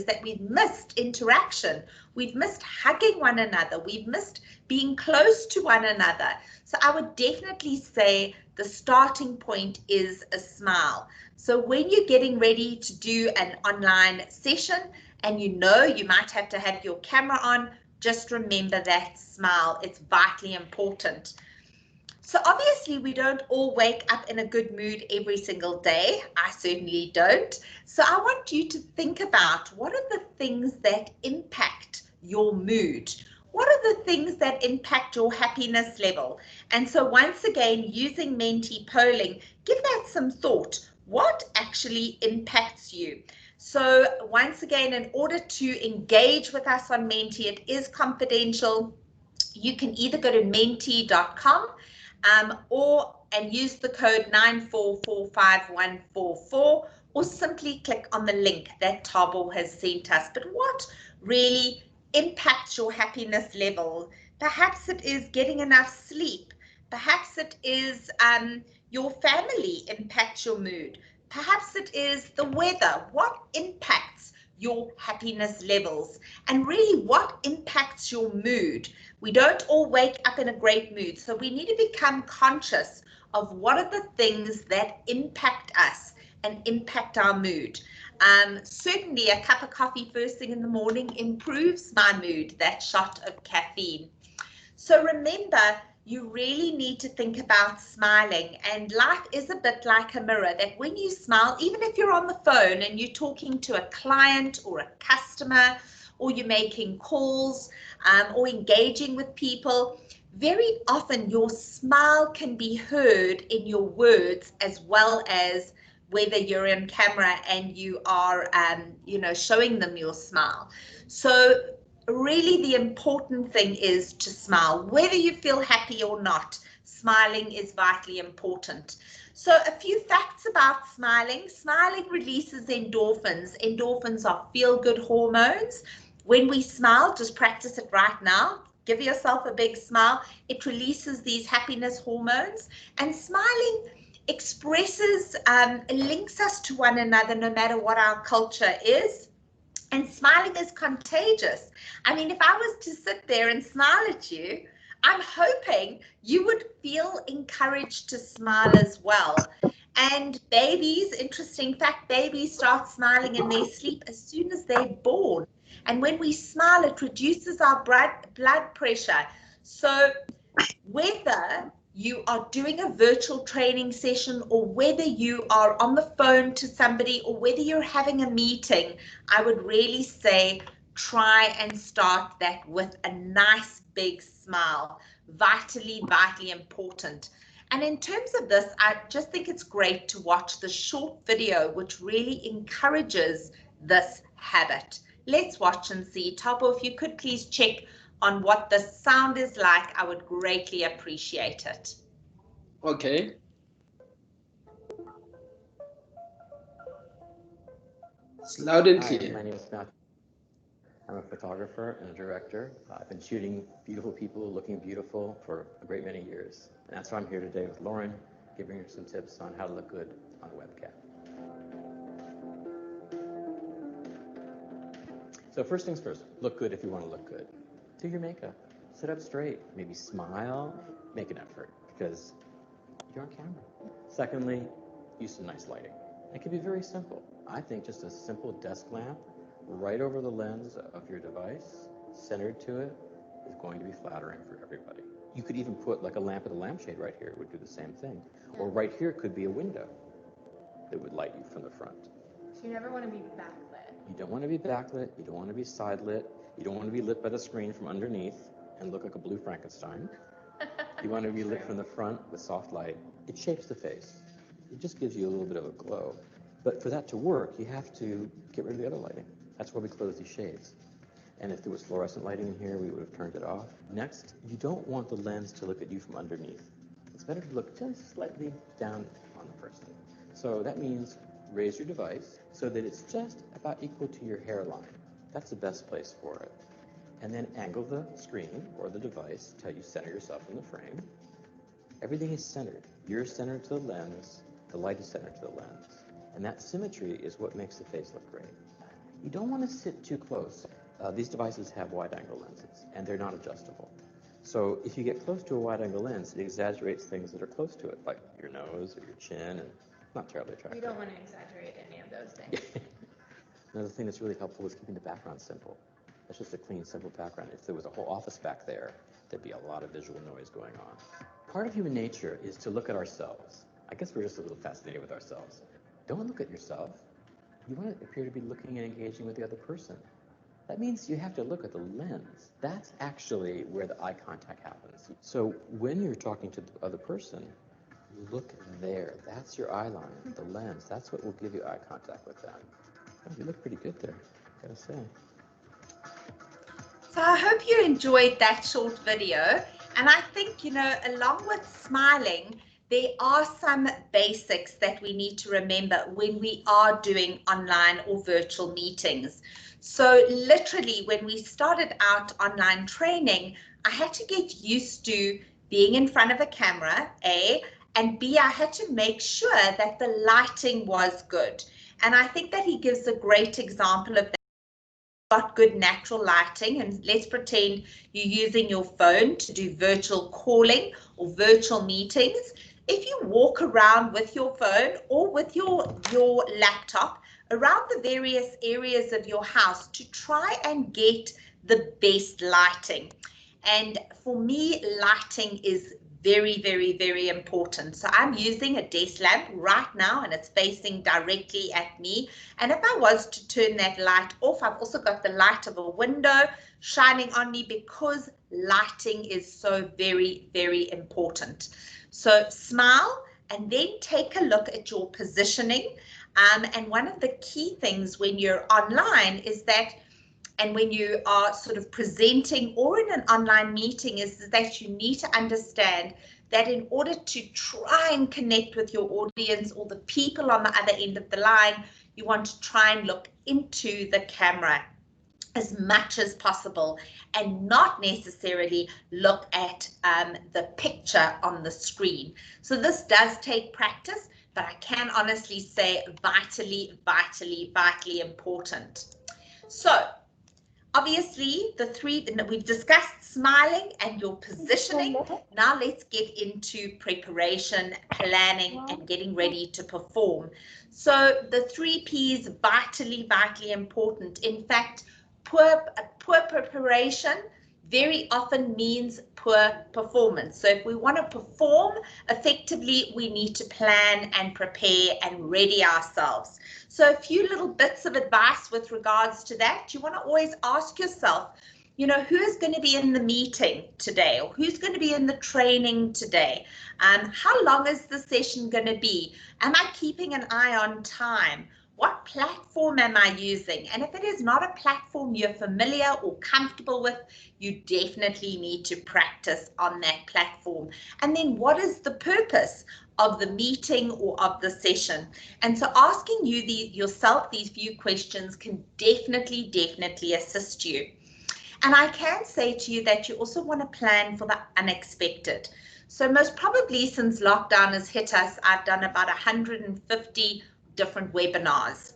that we've missed interaction. We've missed hugging one another. We've missed being close to one another. So I would definitely say the starting point is a smile. So when you're getting ready to do an online session and you know you might have to have your camera on, just remember that smile. It's vitally important. So obviously we don't all wake up in a good mood every single day. I certainly don't. So I want you to think about what are the things that impact your mood? What are the things that impact your happiness level? And so once again, using Menti polling, give that some thought. What actually impacts you? So once again, in order to engage with us on Menti, it is confidential. You can either go to menti.com and use the code 9445144, or simply click on the link that Thabo has sent us. But what really impacts your happiness level? Perhaps it is getting enough sleep. Perhaps it is your family impacts your mood. Perhaps it is the weather. What impacts your happiness levels? And really, what impacts your mood? We don't all wake up in a great mood, so we need to become conscious of what are the things that impact us and impact our mood. Certainly a cup of coffee first thing in the morning improves my mood, that shot of caffeine. So remember, you really need to think about smiling, and life is a bit like a mirror, that when you smile, even if you're on the phone and you're talking to a client or a customer, or you're making calls or engaging with people, very often your smile can be heard in your words as well as whether you're in camera and you are showing them your smile. So really the important thing is to smile. Whether you feel happy or not, smiling is vitally important. So a few facts about smiling. Smiling releases endorphins. Endorphins are feel-good hormones. When we smile, just practice it right now. Give yourself a big smile. It releases these happiness hormones. And smiling expresses, links us to one another no matter what our culture is. And smiling is contagious. I mean, if I was to sit there and smile at you, I'm hoping you would feel encouraged to smile as well. And babies, interesting fact, babies start smiling in their sleep as soon as they're born. And when we smile, it reduces our blood pressure. So whether you are doing a virtual training session or whether you are on the phone to somebody or whether you're having a meeting, I would really say try and start that with a nice big smile. Vitally, vitally important. And in terms of this, I just think it's great to watch the short video, which really encourages this habit. Let's watch and see. Thabo, if you could please check on what the sound is like, I would greatly appreciate it. Okay. It's loud and Hi, clear. my name is Matthew. I'm a photographer and a director. I've been shooting beautiful people looking beautiful for a great many years. And that's why I'm here today with Lauren, giving her some tips on how to look good on a webcam. So first things first, look good if you want to look good. Do your makeup, sit up straight, maybe smile, make an effort because you're on camera. Secondly, use some nice lighting. It can be very simple. I think just a simple desk lamp right over the lens of your device, centered to it, is going to be flattering for everybody. You could even put like a lamp with a lampshade right here, it would do the same thing. Or right here could be a window that would light you from the front. So you never want to be backlit. You don't want to be backlit, you don't want to be side lit, you don't want to be lit by the screen from underneath and look like a blue Frankenstein. You want to be lit from the front with soft light. It shapes the face. It just gives you a little bit of a glow. But for that to work, you have to get rid of the other lighting. That's why we close these shades. And if there was fluorescent lighting in here, we would have turned it off. Next, you don't want the lens to look at you from underneath. It's better to look just slightly down on the person. So that means raise your device so that it's just about equal to your hairline. That's the best place for it. And then angle the screen or the device until you center yourself in the frame. Everything is centered. You're centered to the lens, the light is centered to the lens. And that symmetry is what makes the face look great. You don't want to sit too close. These devices have wide-angle lenses, and they're not adjustable. So if you get close to a wide-angle lens, it exaggerates things that are close to it, like your nose or your chin, and not terribly attractive. We don't want to exaggerate any of those things. Another thing that's really helpful is keeping the background simple. That's just a clean, simple background. If there was a whole office back there, there'd be a lot of visual noise going on. Part of human nature is to look at ourselves. I guess we're just a little fascinated with ourselves. Don't look at yourself. You want to appear to be looking and engaging with the other person. That means you have to look at the lens. That's actually where the eye contact happens. So when you're talking to the other person, look there. That's your eye line, the lens. That's what will give you eye contact with them. Oh, you look pretty good there, I gotta say. So I hope you enjoyed that short video. And I think, you know, along with smiling, there are some basics that we need to remember when we are doing online or virtual meetings. So literally, when we started out online training, I had to get used to being in front of a camera, A, and B, I had to make sure that the lighting was good. And I think that he gives a great example of that. Got good natural lighting, and let's pretend you're using your phone to do virtual calling or virtual meetings. If you walk around with your phone or with your laptop around the various areas of your house to try and get the best lighting. And for me, lighting is very, very, very important. So I'm using a desk lamp right now, and it's facing directly at me. And if I was to turn that light off, I've also got the light of a window shining on me, because lighting is so very, very important. So smile and then take a look at your positioning. And one of the key things when you're online is that, and when you are sort of presenting or in an online meeting, is that you need to understand that in order to try and connect with your audience or the people on the other end of the line, you want to try and look into the camera as much as possible and not necessarily look at the picture on the screen. So this does take practice, but I can honestly say vitally, vitally, vitally important. So obviously, the three, we've discussed smiling and your positioning. Now let's get into preparation, planning, and getting ready to perform. So the 3 Ps, vitally, vitally important. In fact, poor preparation very often means poor performance. So if we want to perform effectively, we need to plan and prepare and ready ourselves. So a few little bits of advice with regards to that. You want to always ask yourself, you know, who is going to be in the meeting today, or who's going to be in the training today? How long is the session going to be? Am I keeping an eye on time? What platform am I using? And if it is not a platform you're familiar or comfortable with, you definitely need to practice on that platform. And then what is the purpose of the meeting or of the session? And so asking you yourself these few questions can definitely assist you. And I can say to you that you also want to plan for the unexpected. So most probably since lockdown has hit us, I've done about 150 different webinars.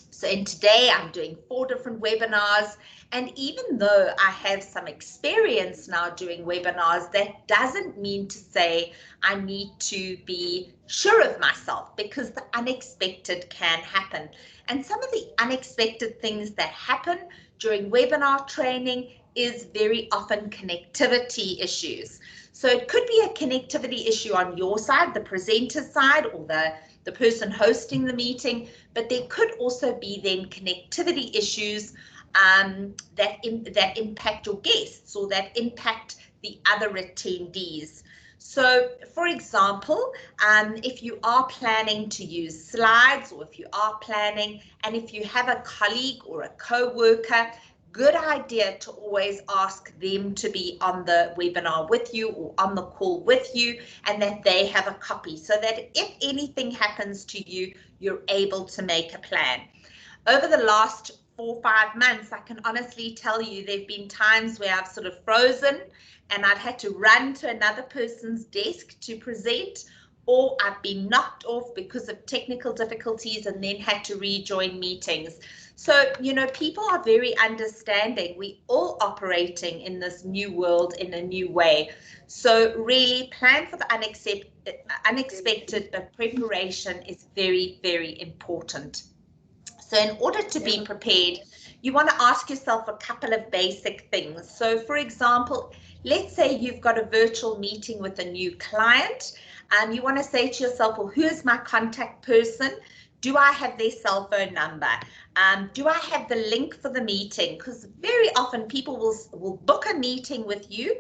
So in today I'm doing 4 different webinars, and even though I have some experience now doing webinars, that doesn't mean to say I need to be sure of myself, because the unexpected can happen. And some of the unexpected things that happen during webinar training is very often connectivity issues. So it could be a connectivity issue on your side, the presenter side, or the person hosting the meeting, but there could also be then connectivity issues that impact your guests or that impact the other attendees. So, for example, if you are planning to use slides, or if you are planning, and if you have a colleague or a co-worker, good idea to always ask them to be on the webinar with you or on the call with you, and that they have a copy, so that if anything happens to you, you're able to make a plan. Over the last 4 or 5 months, I can honestly tell you there have been times where I've sort of frozen and I've had to run to another person's desk to present, or I've been knocked off because of technical difficulties and then had to rejoin meetings. So, you know, people are very understanding. We all operating in this new world in a new way. So really plan for the unexpected, but preparation is very, very important. So in order to be prepared, you want to ask yourself a couple of basic things. So for example, let's say you've got a virtual meeting with a new client. You want to say to yourself, well, who is my contact person? Do I have their cell phone number? Do I have the link for the meeting? Because very often people will book a meeting with you,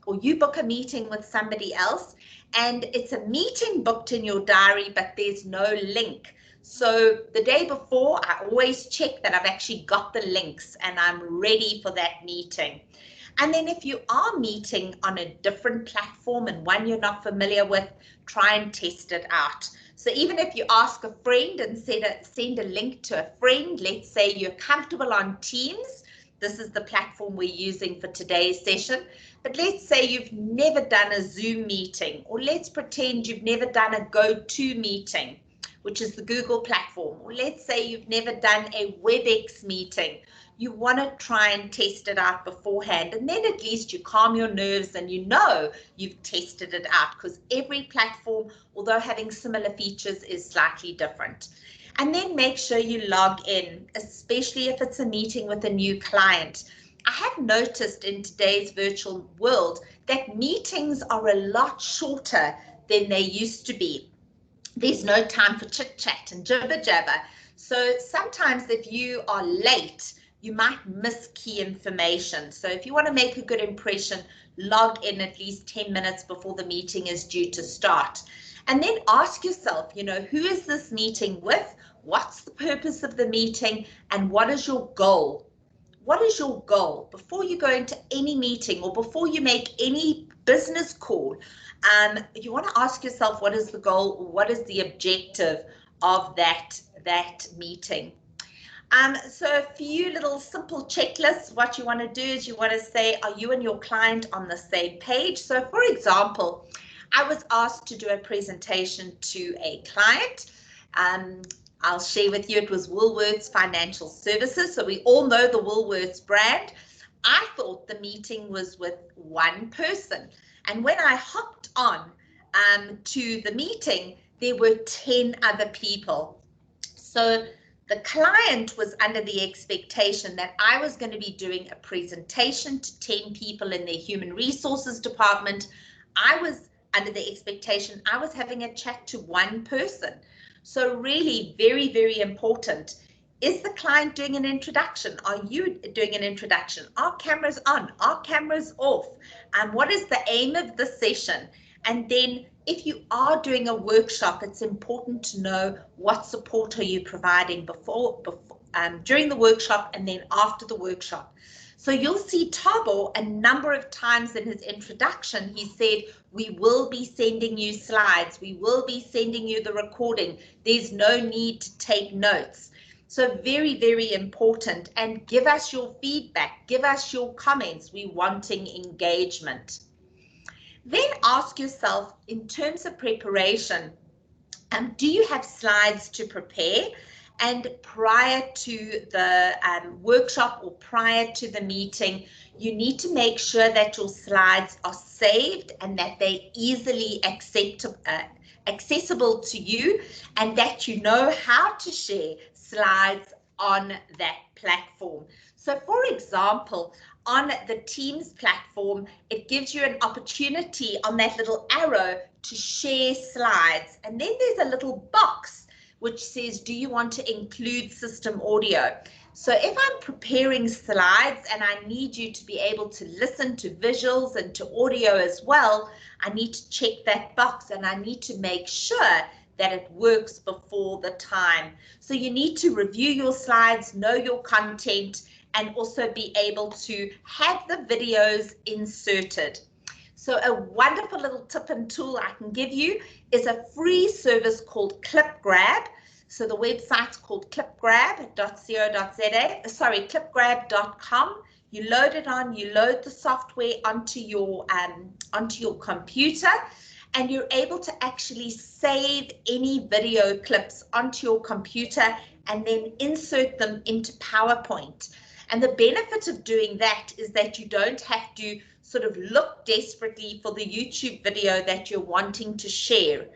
or you book a meeting with somebody else, and it's a meeting booked in your diary, but there's no link. So the day before, I always check that I've actually got the links and I'm ready for that meeting. And then if you are meeting on a different platform and one you're not familiar with, try and test it out. So even if you ask a friend and send a link to a friend, let's say you're comfortable on Teams, this is the platform we're using for today's session, but let's say you've never done a Zoom meeting, or let's pretend you've never done a GoToMeeting, which is the Google platform, or let's say you've never done a WebEx meeting. You want to try and test it out beforehand, and then at least you calm your nerves and you know you've tested it out, because every platform, although having similar features, is slightly different. And then make sure you log in, especially if it's a meeting with a new client. I have noticed in today's virtual world that meetings are a lot shorter than they used to be. There's no time for chit chat and jibber jabber. So sometimes if you are late, you might miss key information. So if you want to make a good impression, log in at least 10 minutes before the meeting is due to start. And then ask yourself, you know, who is this meeting with? What's the purpose of the meeting? And what is your goal? What is your goal? Before you go into any meeting or before you make any business call, you want to ask yourself, what is the goal? What is the objective of that meeting? So a few little simple checklists. What you want to do is you want to say, are you and your client on the same page? So for example, I was asked to do a presentation to a client. I'll share with you, it was Woolworths Financial Services. So we all know the Woolworths brand. I thought the meeting was with one person. And when I hopped on to the meeting, there were 10 other people. So the client was under the expectation that I was going to be doing a presentation to 10 people in their human resources department. I was under the expectation I was having a chat to one person. So really very, very important. Is the client doing an introduction? Are you doing an introduction? Are cameras on? Are cameras off? What is the aim of the session? And then if you are doing a workshop, it's important to know what support are you providing during the workshop and then after the workshop. So you'll see Thabo a number of times in his introduction, he said, we will be sending you slides. We will be sending you the recording. There's no need to take notes. So very, very important. And give us your feedback. Give us your comments. We're wanting engagement. Then ask yourself, in terms of preparation, do you have slides to prepare? And prior to the workshop or prior to the meeting, you need to make sure that your slides are saved and that they're easily accessible to you, and that you know how to share slides on that platform. So for example, on the Teams platform, it gives you an opportunity on that little arrow to share slides. And then there's a little box which says, do you want to include system audio? So if I'm preparing slides and I need you to be able to listen to visuals and to audio as well, I need to check that box and I need to make sure that it works before the time. So you need to review your slides, know your content, and also be able to have the videos inserted. So a wonderful little tip and tool I can give you is a free service called ClipGrab. So the website's called clipgrab.co.za, clipgrab.com. You load it on, you load the software onto your computer, and you're able to actually save any video clips onto your computer and then insert them into PowerPoint. And the benefit of doing that is that you don't have to sort of look desperately for the YouTube video that you're wanting to share.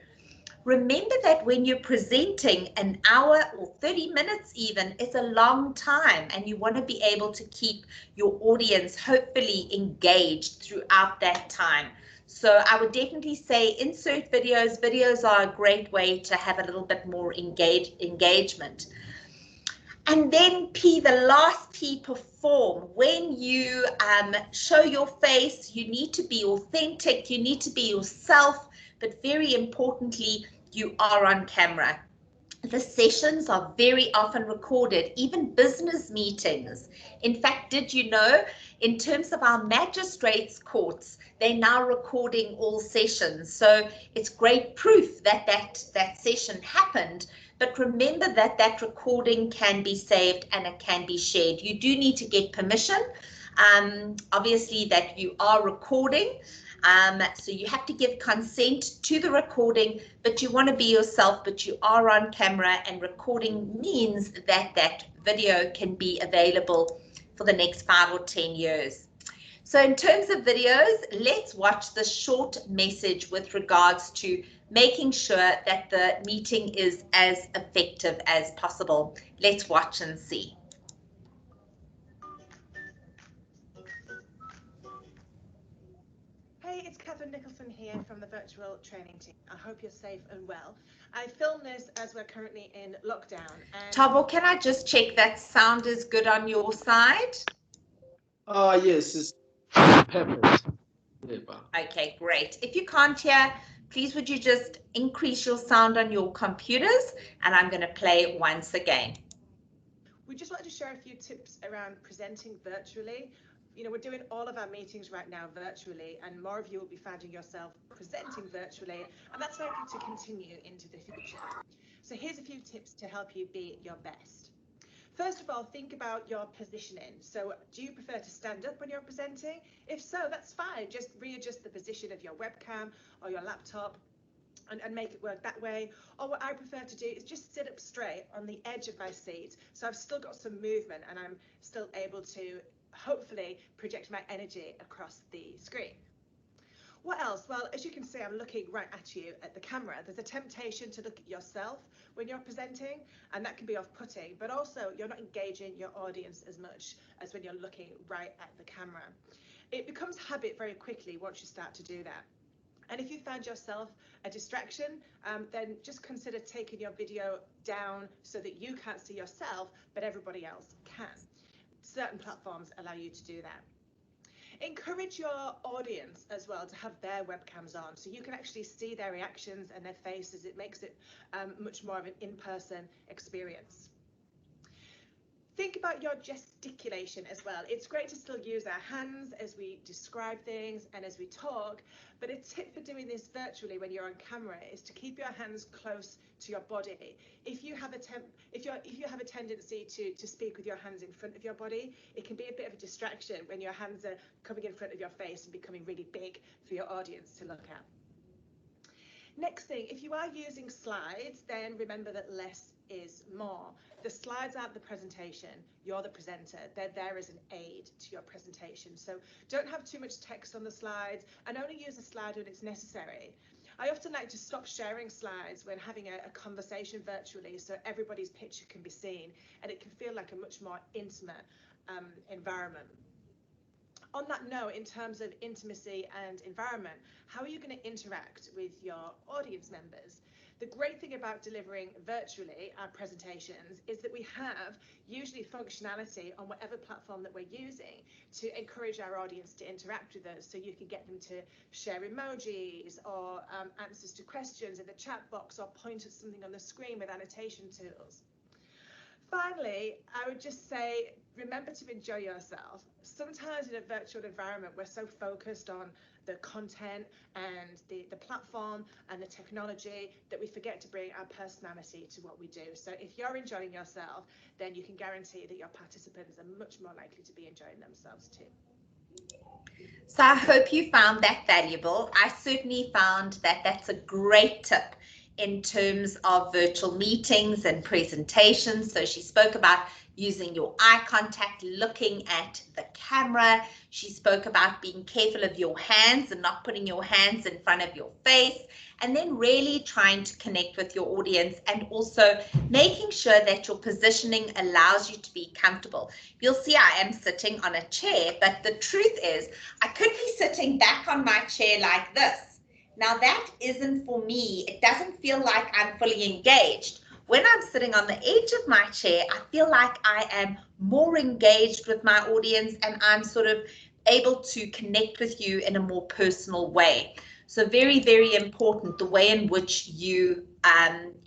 Remember that when you're presenting, an hour or 30 minutes even is a long time, and you want to be able to keep your audience hopefully engaged throughout that time. So I would definitely say insert videos. Videos are a great way to have a little bit more engagement. And then P, the last P, perform. When you show your face, you need to be authentic, you need to be yourself, but very importantly, you are on camera. The sessions are very often recorded, even business meetings. In fact, did you know, in terms of our magistrates' courts, they're now recording all sessions. So it's great proof that that session happened. But remember that that recording can be saved and it can be shared. You do need to get permission, obviously, that you are recording. So you have to give consent to the recording, but you want to be yourself, but you are on camera, and recording means that that video can be available for the next 5 or 10 years. So in terms of videos, let's watch the short message with regards to making sure that the meeting is as effective as possible. Let's watch and see. Hey, it's Catherine Nicholson here from the virtual training team. I hope you're safe and well. I film this as we're currently in lockdown. And Thabo, can I just check that sound is good on your side? Yes, it's perfect. Okay, great. If you can't hear, please would you just increase your sound on your computers, and I'm going to play once again. we just wanted to share a few tips around presenting virtually. You know, we're doing all of our meetings right now virtually, and more of you will be finding yourself presenting virtually, and that's likely to continue into the future. So here's a few tips to help you be your best. First of all, think about your positioning. So do you prefer to stand up when you're presenting? If so, that's fine. Just readjust the position of your webcam or your laptop and make it work that way. Or what I prefer to do is just sit up straight on the edge of my seat. So I've still got some movement and I'm still able to hopefully project my energy across the screen. What else? Well, as you can see, I'm looking right at you at the camera. There's a temptation to look at yourself when you're presenting, and that can be off-putting, but also you're not engaging your audience as much as when you're looking right at the camera. It becomes habit very quickly once you start to do that. And if you find yourself a distraction, then just consider taking your video down so that you can't see yourself, but everybody else can. Certain platforms allow you to do that. Encourage your audience as well to have their webcams on so you can actually see their reactions and their faces. It makes it much more of an in-person experience. Think about your gesticulation as well. It's great to still use our hands as we describe things and as we talk, but a tip for doing this virtually when you're on camera is to keep your hands close to your body. If you have a tendency to speak with your hands in front of your body, it can be a bit of a distraction when your hands are coming in front of your face and becoming really big for your audience to look at. Next thing, if you are using slides, then remember that less is more. The slides aren't the presentation, you're the presenter. They're there as an aid to your presentation. So don't have too much text on the slides and only use a slide when it's necessary. I often like to stop sharing slides when having a conversation virtually so everybody's picture can be seen and it can feel like a much more intimate environment. On that note, in terms of intimacy and environment, how are you going to interact with your audience members? The great thing about delivering virtually our presentations is that we have usually functionality on whatever platform that we're using to encourage our audience to interact with us. So you can get them to share emojis or answers to questions in the chat box or point at something on the screen with annotation tools. Finally, I would just say, remember to enjoy yourself. Sometimes in a virtual environment, we're so focused on the content and the platform and the technology that we forget to bring our personality to what we do. So if you're enjoying yourself, then you can guarantee that your participants are much more likely to be enjoying themselves too. So I hope you found that valuable. I certainly found that that's a great tip in terms of virtual meetings and presentations. So she spoke about using your eye contact, looking at the camera. She spoke about being careful of your hands and not putting your hands in front of your face, and then really trying to connect with your audience and also making sure that your positioning allows you to be comfortable. You'll see I am sitting on a chair, but the truth is I could be sitting back on my chair like this. Now that isn't for me. It doesn't feel like I'm fully engaged. When I'm sitting on the edge of my chair, I feel like I am more engaged with my audience and I'm sort of able to connect with you in a more personal way. So very, very important, the way in which you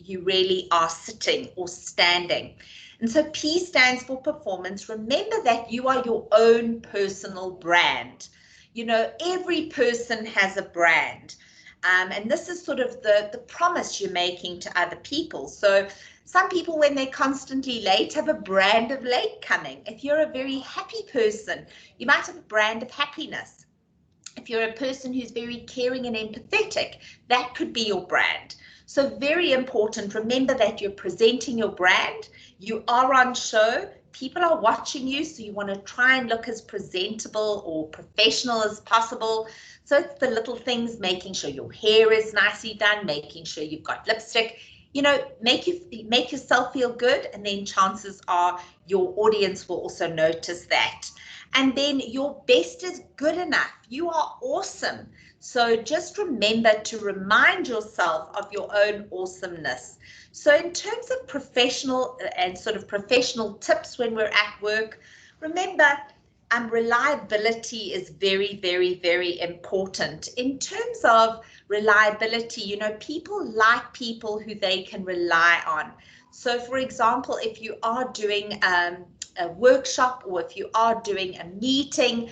really are sitting or standing. And so P stands for performance. Remember that you are your own personal brand. You know, every person has a brand. And this is sort of the promise you're making to other people. So some people, when they're constantly late, have a brand of late coming. If you're a very happy person, you might have a brand of happiness. If you're a person who's very caring and empathetic, that could be your brand. So very important, remember that you're presenting your brand, you are on show, people are watching you, so you want to try and look as presentable or professional as possible. So it's the little things, making sure your hair is nicely done, making sure you've got lipstick, you know, make yourself feel good, and then chances are your audience will also notice that. And then your best is good enough. You are awesome. So just remember to remind yourself of your own awesomeness. So in terms of professional and sort of professional tips when we're at work, remember, reliability is very, very, very important. In terms of reliability, you know, people like people who they can rely on. So for example, if you are doing a workshop or if you are doing a meeting,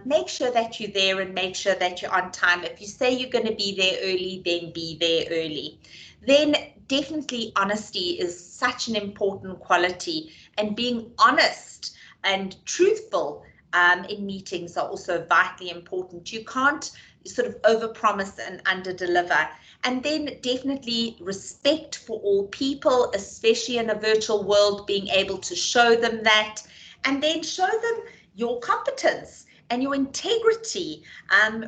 make sure that you're there and make sure that you're on time. If you say you're going to be there early, then be there early. Then definitely honesty is such an important quality, and being honest and truthful in meetings are also vitally important. You can't sort of overpromise and underdeliver. And then definitely respect for all people, especially in a virtual world, being able to show them that, and then show them your competence and your integrity.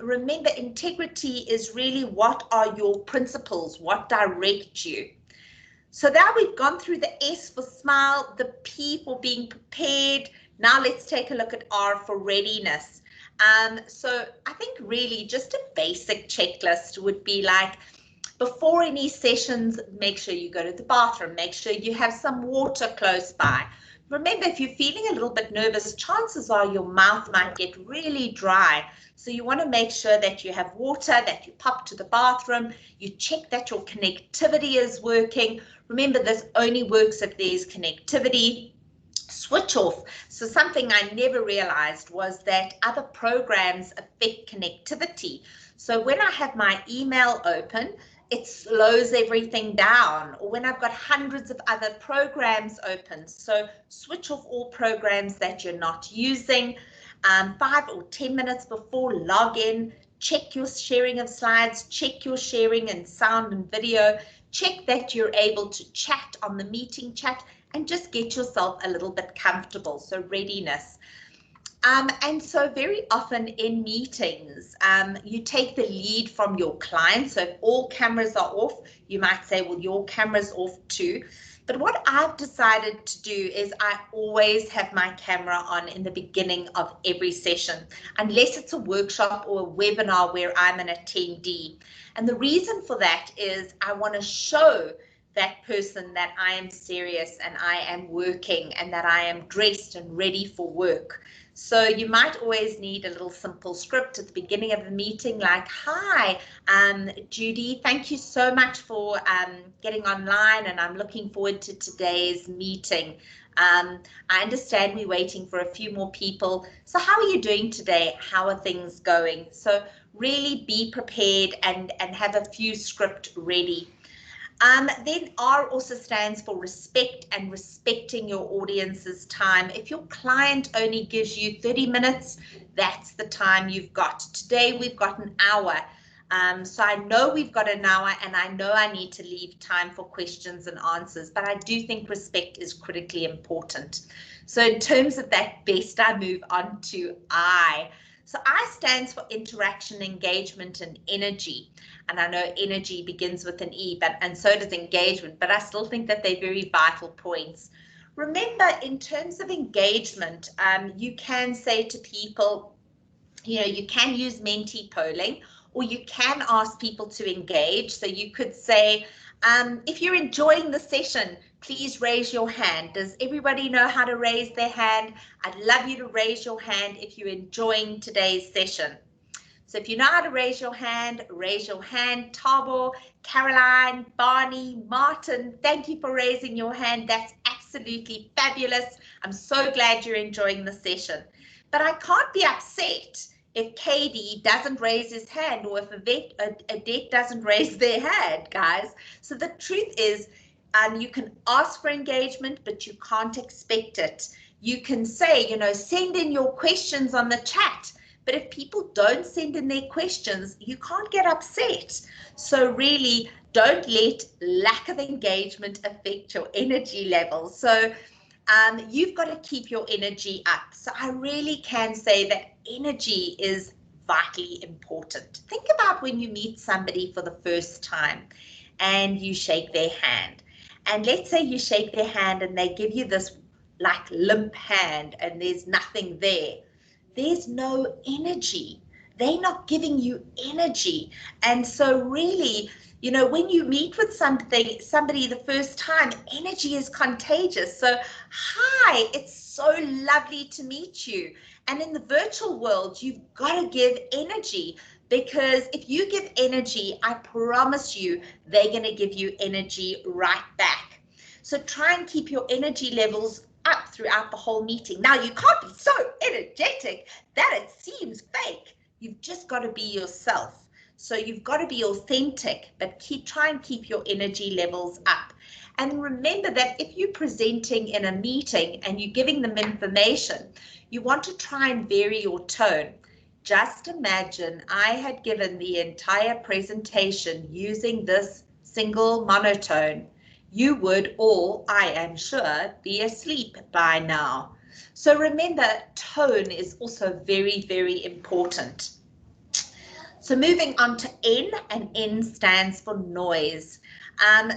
Remember, integrity is really what are your principles, what direct you. So now we've gone through the S for smile, the P for being prepared. Now let's take a look at R for readiness. So I think really just a basic checklist would be like, before any sessions, make sure you go to the bathroom, make sure you have some water close by. Remember, if you're feeling a little bit nervous, chances are your mouth might get really dry. So you want to make sure that you have water, that you pop to the bathroom, you check that your connectivity is working. Remember, this only works if there's connectivity. Switch off. So something I never realized was that other programs affect connectivity. So when I have my email open, it slows everything down, or when I've got hundreds of other programs open. So switch off all programs that you're not using. 5 or 10 minutes before login, check your sharing of slides, check your sharing and sound and video, check that you're able to chat on the meeting chat, and just get yourself a little bit comfortable. So readiness. And so very often in meetings, you take the lead from your client. So if all cameras are off, you might say, well, your camera's off too. But what I've decided to do is I always have my camera on in the beginning of every session, unless it's a workshop or a webinar where I'm an attendee. And the reason for that is I want to show that person that I am serious and I am working and that I am dressed and ready for work. So you might always need a little simple script at the beginning of the meeting, like, hi, Judy, thank you so much for getting online, and I'm looking forward to today's meeting. I understand we're waiting for a few more people. So how are you doing today? How are things going? So really be prepared and have a few script ready. Then R also stands for respect and respecting your audience's time. If your client only gives you 30 minutes, that's the time you've got. Today we've got an hour. So I know we've got an hour and I know I need to leave time for questions and answers, but I do think respect is critically important. So in terms of that, best I move on to I. So I stands for interaction, engagement, and energy. And I know energy begins with an E, and so does engagement, but I still think that they're very vital points. Remember, in terms of engagement, you can say to people, you can use mentee polling, or you can ask people to engage. So you could say, if you're enjoying the session, please raise your hand. Does everybody know how to raise their hand? I'd love you to raise your hand if you're enjoying today's session. So if you know how to raise your hand, raise your hand. Tabo, Caroline, Barney, Martin, thank you for raising your hand. That's absolutely fabulous. I'm so glad you're enjoying the session. But I can't be upset if Katie doesn't raise his hand, or if Adette doesn't raise their hand, guys. So the truth is, you can ask for engagement, but you can't expect it. You can say, send in your questions on the chat. But if people don't send in their questions, you can't get upset. So really, don't let lack of engagement affect your energy levels. So you've got to keep your energy up. So I really can say that energy is vitally important. Think about when you meet somebody for the first time and you shake their hand. And let's say you shake their hand and they give you this like limp hand and there's nothing there. There's no energy. They're not giving you energy. And so really, when you meet with somebody the first time, energy is contagious. So, hi, it's so lovely to meet you. And in the virtual world, you've got to give energy, because if you give energy, I promise you, they're going to give you energy right back. So try and keep your energy levels up throughout the whole meeting. Now, you can't be so energetic that it seems fake. You've just got to be yourself. So you've got to be authentic, but try and keep your energy levels up. And remember that if you're presenting in a meeting and you're giving them information, you want to try and vary your tone. Just imagine I had given the entire presentation using this single monotone. You would all, I am sure, be asleep by now. So remember, tone is also very, very important. So moving on to N, and N stands for noise.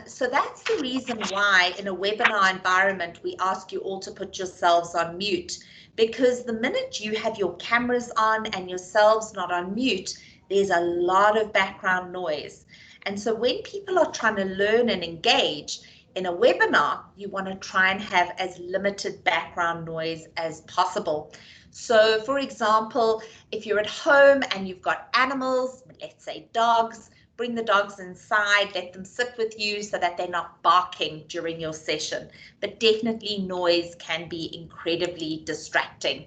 So that's the reason why in a webinar environment, we ask you all to put yourselves on mute, because the minute you have your cameras on and yourselves not on mute, there's a lot of background noise. And so when people are trying to learn and engage in a webinar, you want to try and have as limited background noise as possible. So for example, if you're at home and you've got animals, let's say dogs, bring the dogs inside, let them sit with you so that they're not barking during your session. But definitely noise can be incredibly distracting.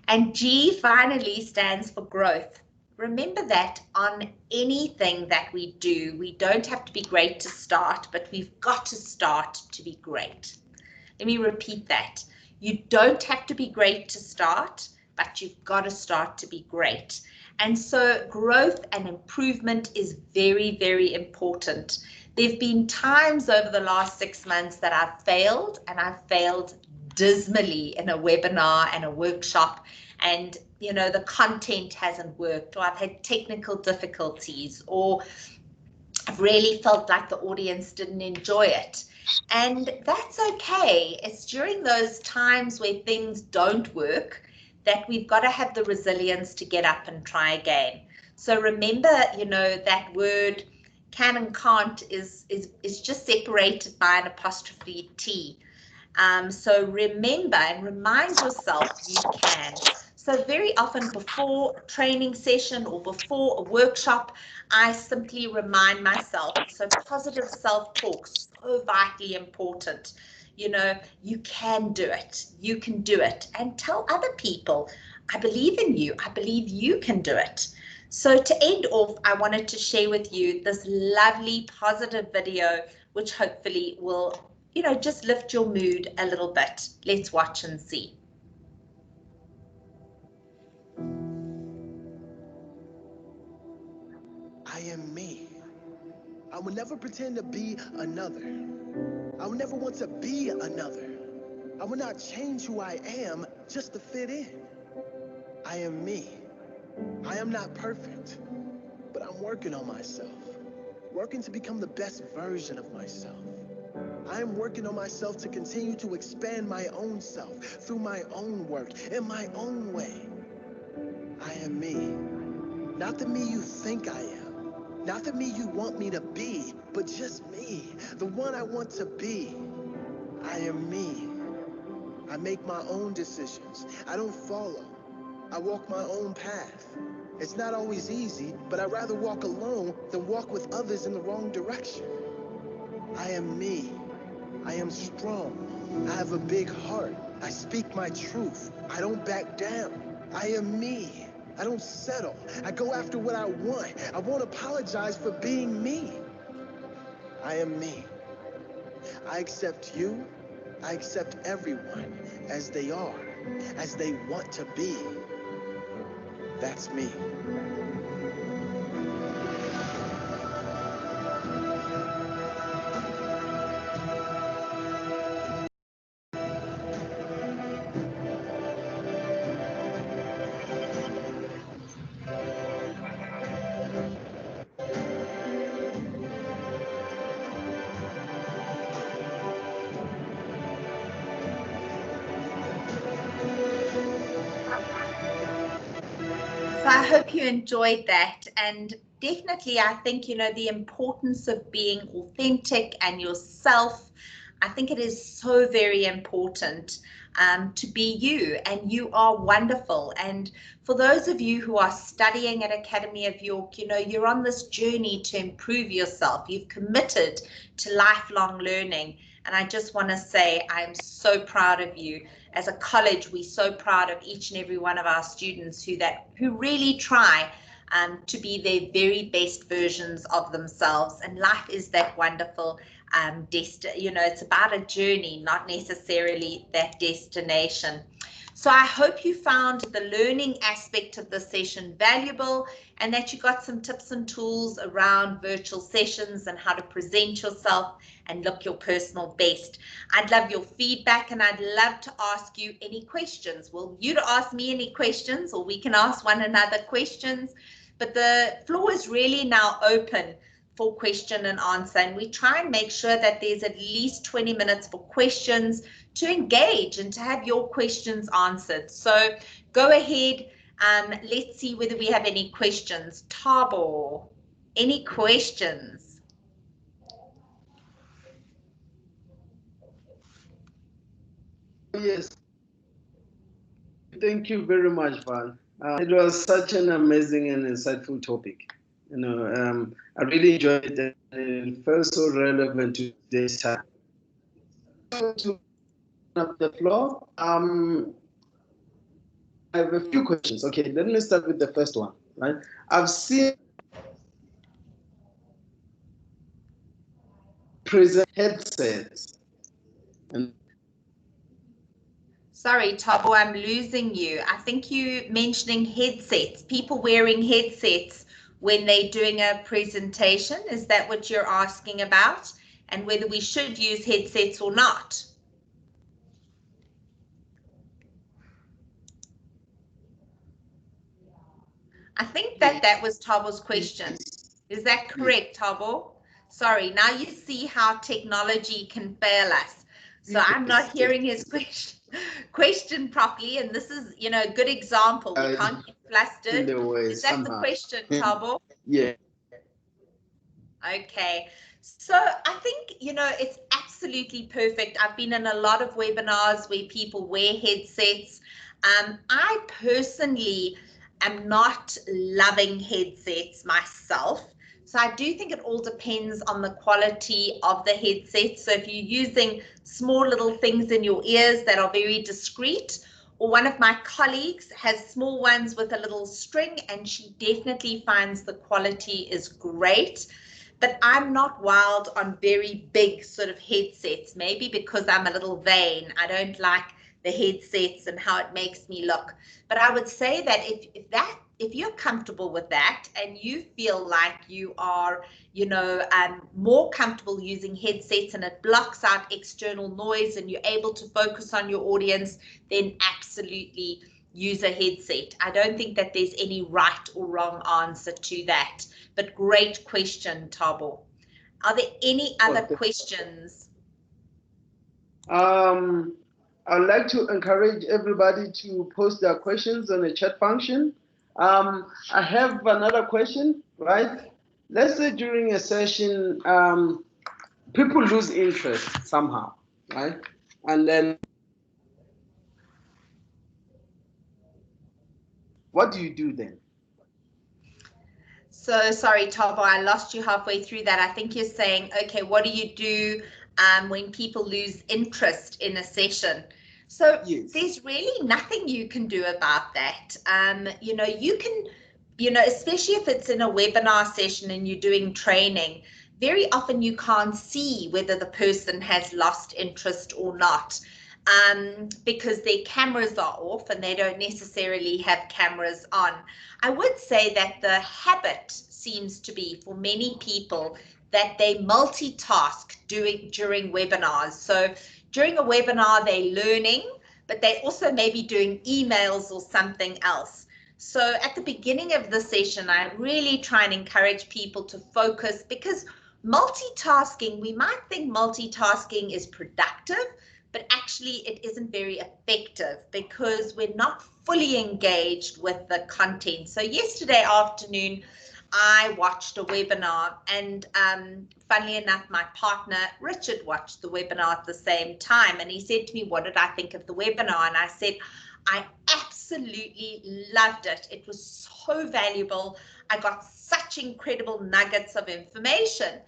And G finally stands for growth. Remember that on anything that we do, we don't have to be great to start, but we've got to start to be great. Let me repeat that. You don't have to be great to start, but you've got to start to be great. And so growth and improvement is very, very important. There've been times over the last 6 months that I've failed, and I've failed dismally in a webinar and a workshop, and the content hasn't worked, or I've had technical difficulties, or I've really felt like the audience didn't enjoy it. And that's okay. It's during those times where things don't work that we've got to have the resilience to get up and try again. So remember, that word can and can't is just separated by an apostrophe T. So remember and remind yourself you can. So very often before a training session or before a workshop, I simply remind myself. So positive self-talk, so vitally important. You can do it. You can do it. And tell other people, I believe in you. I believe you can do it. So to end off, I wanted to share with you this lovely positive video, which hopefully will, you know, just lift your mood a little bit. Let's watch and see. I am me. I will never pretend to be another. I will never want to be another. I will not change who I am just to fit in. I am me. I am not perfect, but I'm working on myself, working to become the best version of myself. I am working on myself to continue to expand my own self through my own work, in my own way. I am me. Not the me you think I am. Not the me you want me to be, but just me, the one I want to be. I am me. I make my own decisions. I don't follow. I walk my own path. It's not always easy, but I'd rather walk alone than walk with others in the wrong direction. I am me. I am strong. I have a big heart. I speak my truth. I don't back down. I am me. I don't settle. I go after what I want. I won't apologize for being me. I am me. I accept you. I accept everyone as they are, as they want to be. That's me. So I hope you enjoyed that, and definitely I think, you know, the importance of being authentic and yourself. I think it is so very important to be you, and you are wonderful. And for those of you who are studying at Academy of York, you know, you're on this journey to improve yourself. You've committed to lifelong learning. And I just want to say I'm so proud of you. As a college, we're so proud of each and every one of our students who really try to be their very best versions of themselves. And life is that wonderful. You know, it's about a journey, not necessarily that destination. So I hope you found the learning aspect of the session valuable, and that you got some tips and tools around virtual sessions and how to present yourself and look your personal best. I'd love your feedback, and I'd love to ask you any questions. Well, you to ask me any questions, or we can ask one another questions, but the floor is really now open for question and answer, and we try and make sure that there's at least 20 minutes for questions to engage and to have your questions answered. So go ahead. Let's see whether we have any questions. Thabo, any questions? Yes. Thank you very much, Val. It was such an amazing and insightful topic. You know, I really enjoyed it, and it felt so relevant to today's time. So to open up the floor, I have a few questions. Okay, let me start with the first one. Right, I've seen present headsets. And sorry, Thabo, I'm losing you. I think you mentioning headsets, people wearing headsets when they're doing a presentation. Is that what you're asking about? And whether we should use headsets or not? I think that was Thabo's question. Is that correct, Thabo? Sorry, now you see how technology can fail us. So I'm not hearing his question properly, and this is, you know, a good example. We can't get flustered. Is that the question, Thabo? Yeah. Okay. So I think, you know, it's absolutely perfect. I've been in a lot of webinars where people wear headsets. I personally am not loving headsets myself. So I do think it all depends on the quality of the headset. So if you're using small little things in your ears that are very discreet, or one of my colleagues has small ones with a little string, and she definitely finds the quality is great. But I'm not wild on very big sort of headsets, maybe because I'm a little vain. I don't like the headsets and how it makes me look. But I would say that if you're comfortable with that and you feel like you are, more comfortable using headsets and it blocks out external noise and you're able to focus on your audience, then absolutely use a headset. I don't think that there's any right or wrong answer to that. But great question, Thabo. Are there any other questions? I'd like to encourage everybody to post their questions on the chat function. I have another question, right? Let's say during a session, people lose interest somehow, right? And then what do you do then? So sorry, Thabo, I lost you halfway through that. I think you're saying, okay, what do you do when people lose interest in a session? So yes, there's really nothing you can do about that. You can, especially if it's in a webinar session and you're doing training, very often you can't see whether the person has lost interest or not. Because their cameras are off and they don't necessarily have cameras on. I would say that the habit seems to be for many people that they multitask during webinars. So during a webinar, they're learning, but they also may be doing emails or something else. So at the beginning of the session, I really try and encourage people to focus, because multitasking, we might think multitasking is productive, but actually it isn't very effective because we're not fully engaged with the content. So yesterday afternoon, I watched a webinar, and funnily enough, my partner Richard watched the webinar at the same time, and he said to me, what did I think of the webinar? And I said, I absolutely loved it. It was so valuable. I got such incredible nuggets of information.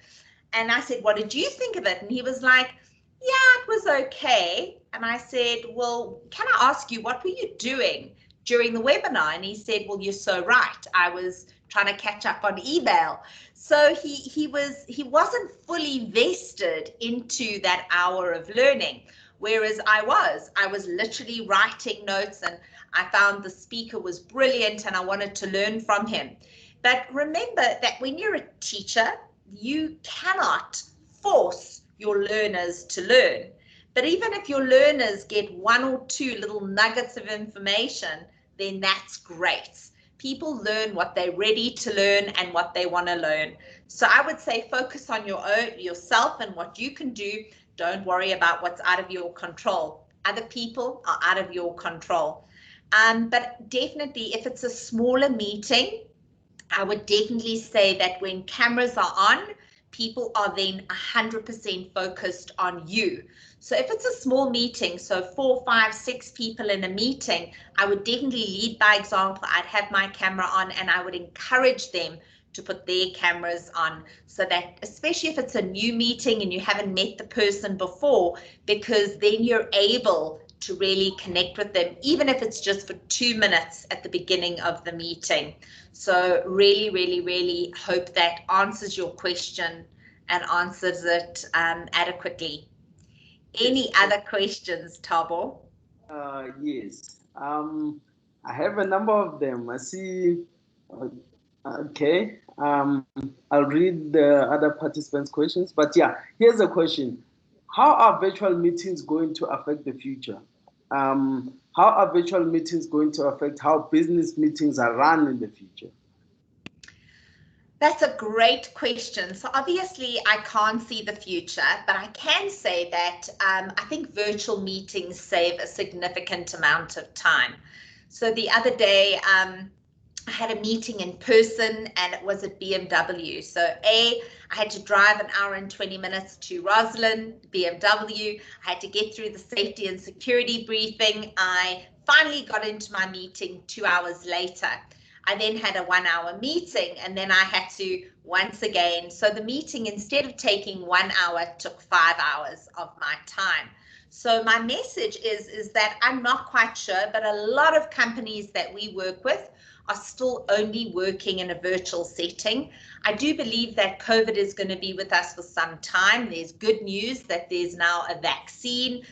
And I said, what did you think of it? And he was like, yeah, it was okay. And I said, well, can I ask you, what were you doing during the webinar? And he said, well, you're so right. I was trying to catch up on email. So he wasn't fully vested into that hour of learning, whereas I was literally writing notes, and I found the speaker was brilliant and I wanted to learn from him. But remember that when you're a teacher, you cannot force your learners to learn. But even if your learners get one or two little nuggets of information, then that's great. People learn what they're ready to learn and what they want to learn. So I would say focus on yourself and what you can do. Don't worry about what's out of your control. Other people are out of your control. But definitely, if it's a smaller meeting, I would definitely say that when cameras are on, people are then 100% focused on you. So if it's a small meeting, so 4, 5, 6 people in a meeting, I would definitely lead by example. I'd have my camera on and I would encourage them to put their cameras on, so that, especially if it's a new meeting and you haven't met the person before, because then you're able to really connect with them, even if it's just for 2 minutes at the beginning of the meeting. So really, really, really hope that answers your question and answers it adequately. Any other questions, Thabo? Yes. I have a number of them. I see. Okay. I'll read the other participants' questions. But yeah, here's a question. How are virtual meetings going to affect the future? How are virtual meetings going to affect how business meetings are run in the future? That's a great question. So obviously I can't see the future, but I can say that I think virtual meetings save a significant amount of time. So the other day, I had a meeting in person and it was at BMW. So I had to drive 1 hour and 20 minutes to Roslyn, BMW. I had to get through the safety and security briefing. I finally got into my meeting 2 hours later. I then had a 1 hour meeting, and then I had to once again. So the meeting, instead of taking 1 hour, took 5 hours of my time. So my message is that I'm not quite sure, but a lot of companies that we work with are still only working in a virtual setting. I do believe that COVID is going to be with us for some time. There's good news that there's now a vaccine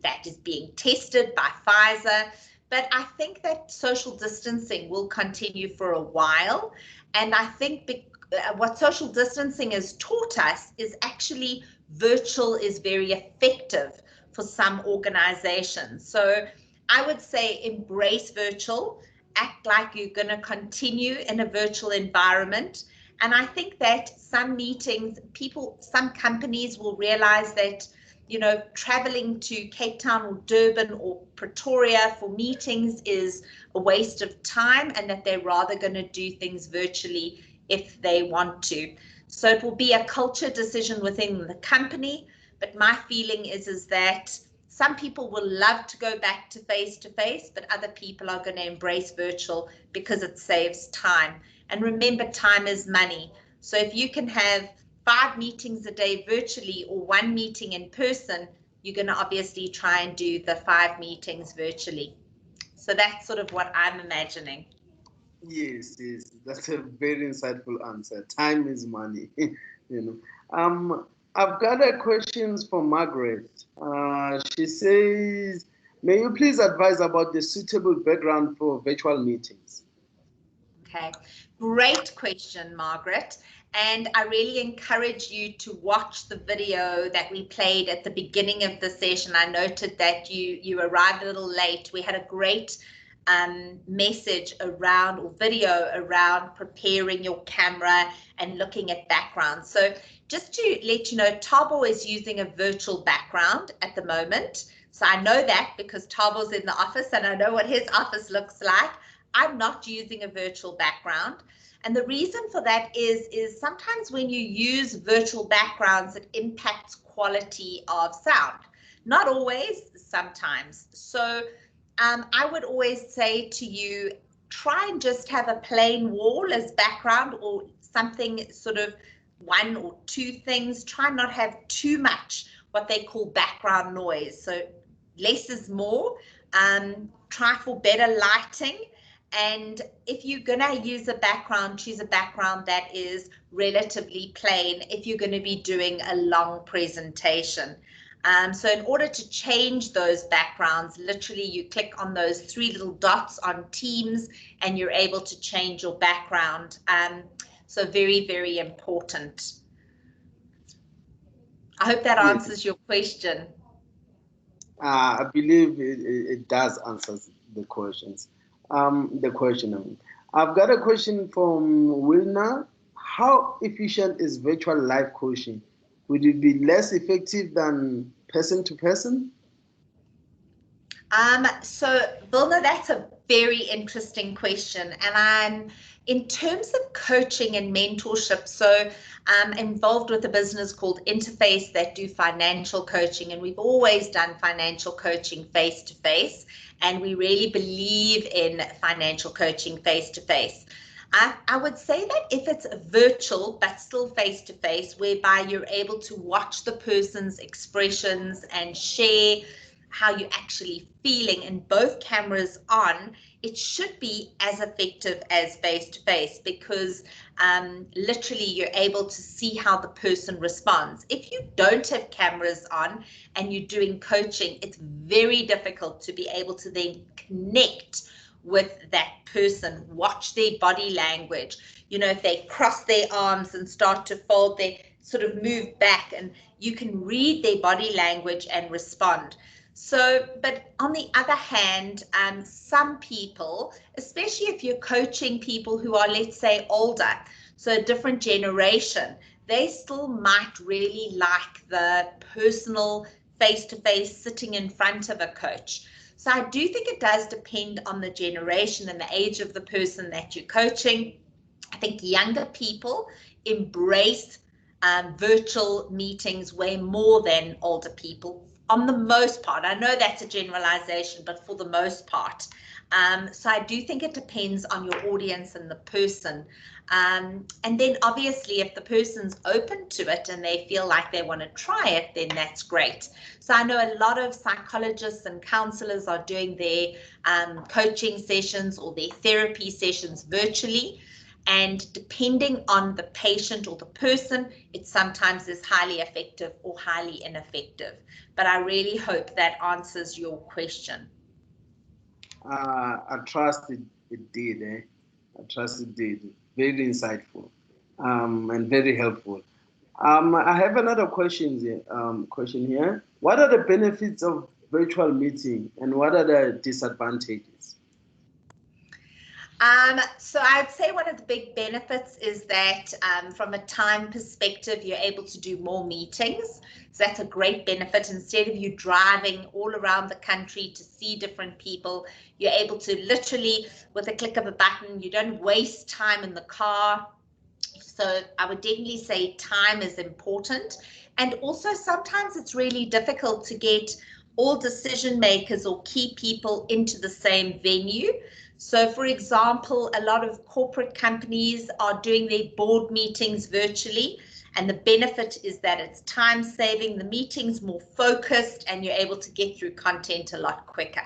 that is being tested by Pfizer. But I think that social distancing will continue for a while. And I think what social distancing has taught us is actually virtual is very effective for some organizations. So I would say embrace virtual, act like you're going to continue in a virtual environment. And I think that some meetings, some companies will realize that, you know, traveling to Cape Town or Durban or Pretoria for meetings is a waste of time, and that they're rather going to do things virtually if they want to. So it will be a culture decision within the company, but my feeling is that some people will love to go back to face, but other people are going to embrace virtual because it saves time. And remember, time is money. So if you can have 5 meetings a day virtually or 1 meeting in person, you're going to obviously try and do the 5 meetings virtually. So that's sort of what I'm imagining. Yes, that's a very insightful answer. Time is money. You know, I've got a question for Margaret. She says, may you please advise about the suitable background for virtual meetings? Okay, great question, Margaret. And I really encourage you to watch the video that we played at the beginning of the session. I noted that you arrived a little late. We had a great message around, or video around, preparing your camera and looking at backgrounds. So just to let you know, Thabo is using a virtual background at the moment. So I know that because Thabo's in the office and I know what his office looks like. I'm not using a virtual background. And the reason for that is sometimes when you use virtual backgrounds, it impacts quality of sound. Not always, sometimes. So I would always say to you, try and just have a plain wall as background, or something sort of 1 or 2 things. Try not have too much what they call background noise. So less is more. Try for better lighting. And if you're going to use a background, choose a background that is relatively plain if you're going to be doing a long presentation. So in order to change those backgrounds, literally you click on those 3 little dots on Teams and you're able to change your background. So very, very important. I hope that answers your question. I believe it does answer the questions. The question. I've got a question from Wilna. How efficient is virtual live coaching? Would it be less effective than person to person? So Vilna, that's a very interesting question. And in terms of coaching and mentorship, so I'm involved with a business called Interface that do financial coaching, and we've always done financial coaching face-to-face, and we really believe in financial coaching face-to-face. I would say that if it's virtual but still face-to-face, whereby you're able to watch the person's expressions and share how you're actually feeling and both cameras on, it should be as effective as face-to-face, because literally you're able to see how the person responds. If you don't have cameras on and you're doing coaching, it's very difficult to be able to then connect with that person, watch their body language. You know, if they cross their arms and start to fold, they sort of move back, and you can read their body language and respond. So, but on the other hand, some people, especially if you're coaching people who are, let's say, older, so a different generation, they still might really like the personal face-to-face sitting in front of a coach. So I do think it does depend on the generation and the age of the person that you're coaching. I think younger people embrace virtual meetings way more than older people. on the most part. I know that's a generalization, but for the most part. So I do think it depends on your audience and the person. And then obviously if the person's open to it and they feel like they want to try it, then that's great. So I know a lot of psychologists and counselors are doing their coaching sessions or their therapy sessions virtually. And depending on the patient or the person, it sometimes is highly effective or highly ineffective. But I really hope that answers your question. I trust it did. I trust it did. Very insightful and very helpful. I have another question here. What are the benefits of virtual meeting and what are the disadvantages? So I'd say one of the big benefits is that from a time perspective, you're able to do more meetings. So that's a great benefit. Instead of you driving all around the country to see different people, you're able to literally, with a click of a button, you don't waste time in the car. So I would definitely say time is important. And also sometimes it's really difficult to get all decision makers or key people into the same venue. So for example, a lot of corporate companies are doing their board meetings virtually, and the benefit is that it's time saving, the meeting's more focused, and you're able to get through content a lot quicker.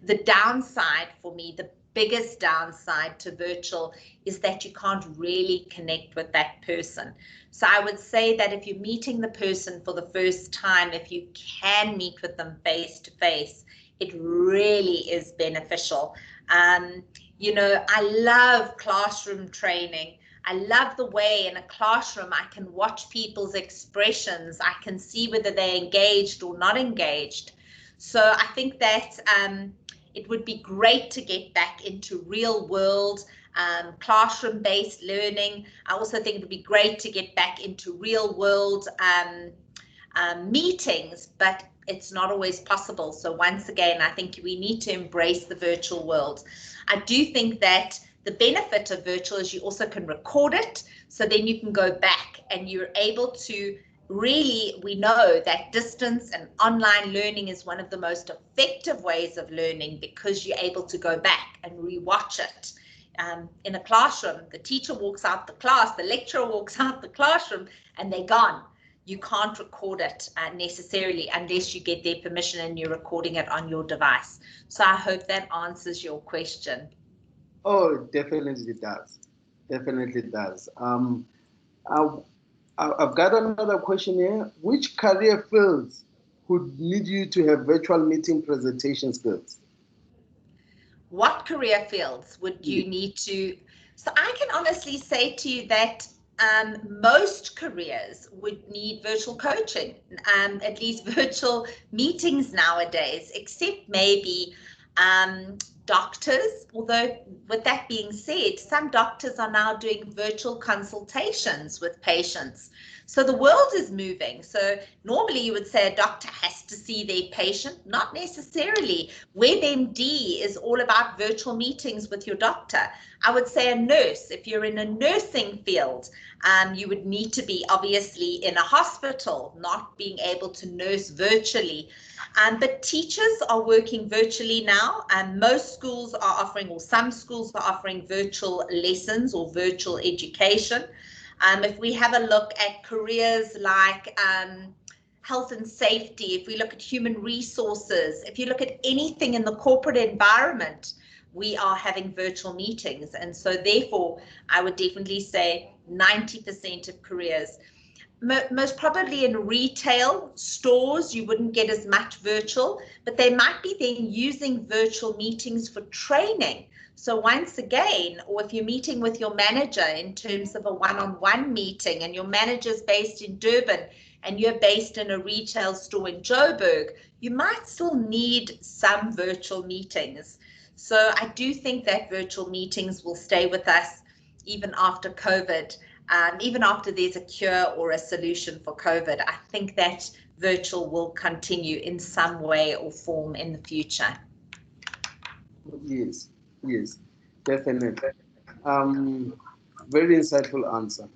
The downside for me, the biggest downside to virtual, is that you can't really connect with that person. So I would say that if you're meeting the person for the first time, if you can meet with them face to face, it really is beneficial. You know, I love classroom training. I love the way in a classroom I can watch people's expressions. I can see whether they're engaged or not engaged. So I think that it would be great to get back into real world classroom-based learning. I also think it would be great to get back into real world meetings, but it's not always possible. So once again, I think we need to embrace the virtual world. I do think that the benefit of virtual is you also can record it, so then you can go back and you're able to really, we know that distance and online learning is one of the most effective ways of learning because you're able to go back and rewatch it. In a classroom, the teacher walks out the class, the lecturer walks out the classroom, and they're gone. You can't record it necessarily unless you get their permission and you're recording it on your device. So I hope that answers your question. Oh, it definitely does. Definitely does. I've got another question here. Which career fields would need you to have virtual meeting presentation skills? What career fields would you need to? So I can honestly say to you that most careers would need virtual coaching, at least virtual meetings nowadays, except maybe doctors. Although with that being said, some doctors are now doing virtual consultations with patients. So the world is moving. So normally you would say a doctor has to see their patient, not necessarily. WebMD is all about virtual meetings with your doctor. I would say a nurse, if you're in a nursing field, you would need to be obviously in a hospital, not being able to nurse virtually. But teachers are working virtually now, and most schools are offering, or some schools are offering virtual lessons or virtual education. If we have a look at careers like health and safety, if we look at human resources, if you look at anything in the corporate environment, we are having virtual meetings. And so therefore, I would definitely say 90% of careers. Most probably in retail stores, you wouldn't get as much virtual, but they might be then using virtual meetings for training. So once again, or if you're meeting with your manager in terms of a one-on-one meeting and your manager's based in Durban and you're based in a retail store in Joburg, you might still need some virtual meetings. So I do think that virtual meetings will stay with us even after COVID. Even after there's a cure or a solution for COVID, I think that virtual will continue in some way or form in the future. Yes, yes, definitely. Very insightful answer.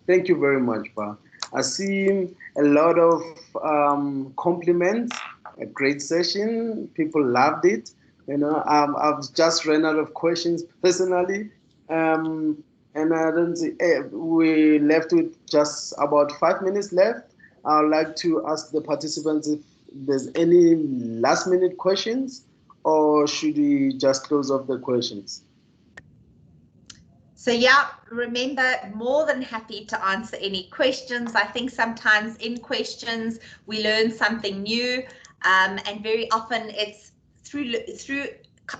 Thank you very much, Pa. I see a lot of compliments. A great session. People loved it. I've just ran out of questions personally, and I don't see, we left with just about 5 minutes left. I'd like to ask the participants if there's any last-minute questions, or should we just close off the questions? So yeah, remember, more than happy to answer any questions. I think sometimes in questions we learn something new, and very often it's through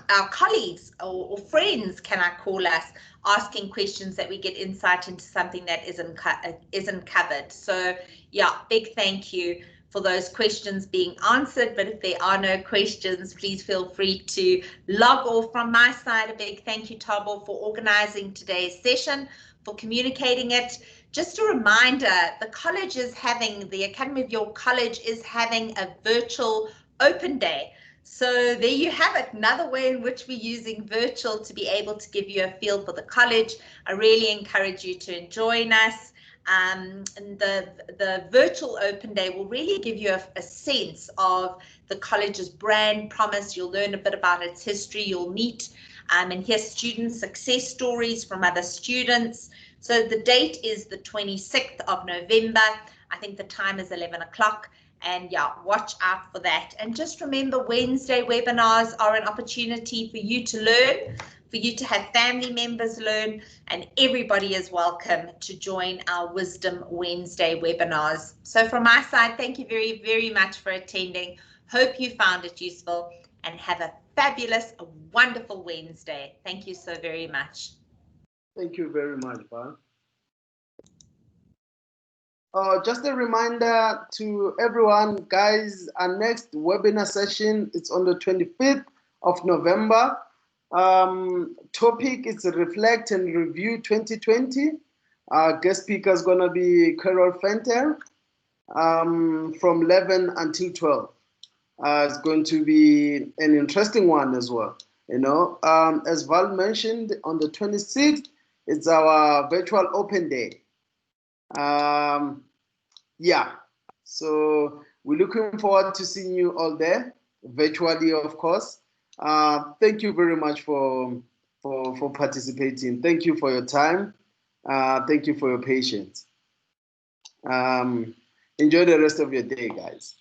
our colleagues or friends, can I call us, asking questions that we get insight into something that isn't covered. So yeah, big thank you for those questions being answered. But if there are no questions, please feel free to log off. From my side, a big thank you, Thabo, for organizing today's session, for communicating it. Just a reminder, the college is having, the Academy of York College is having a virtual open day. So there you have it, another way in which we're using virtual to be able to give you a feel for the college. I really encourage you to join us. And the virtual open day will really give you a sense of the college's brand promise. You'll learn a bit about its history. You'll meet and hear student success stories from other students. So the date is the 26th of November. I think the time is 11 o'clock. And yeah, watch out for that. And just remember, Wednesday webinars are an opportunity for you to learn, for you to have family members learn, and everybody is welcome to join our Wisdom Wednesday webinars. So from my side, thank you very, very much for attending. Hope you found it useful, and have a fabulous, wonderful Wednesday. Thank you so very much. Thank you very much, Val. Just a reminder to everyone, guys, our next webinar session is on the 25th of November. Topic is Reflect and Review 2020. Our guest speaker is going to be Carol Fenter from 11 until 12. It's going to be an interesting one as well. As Val mentioned, on the 26th, it's our virtual open day. Yeah, so we're looking forward to seeing you all there, virtually, of course. Thank you very much for participating. Thank you for your time. Thank you for your patience. Enjoy the rest of your day, guys.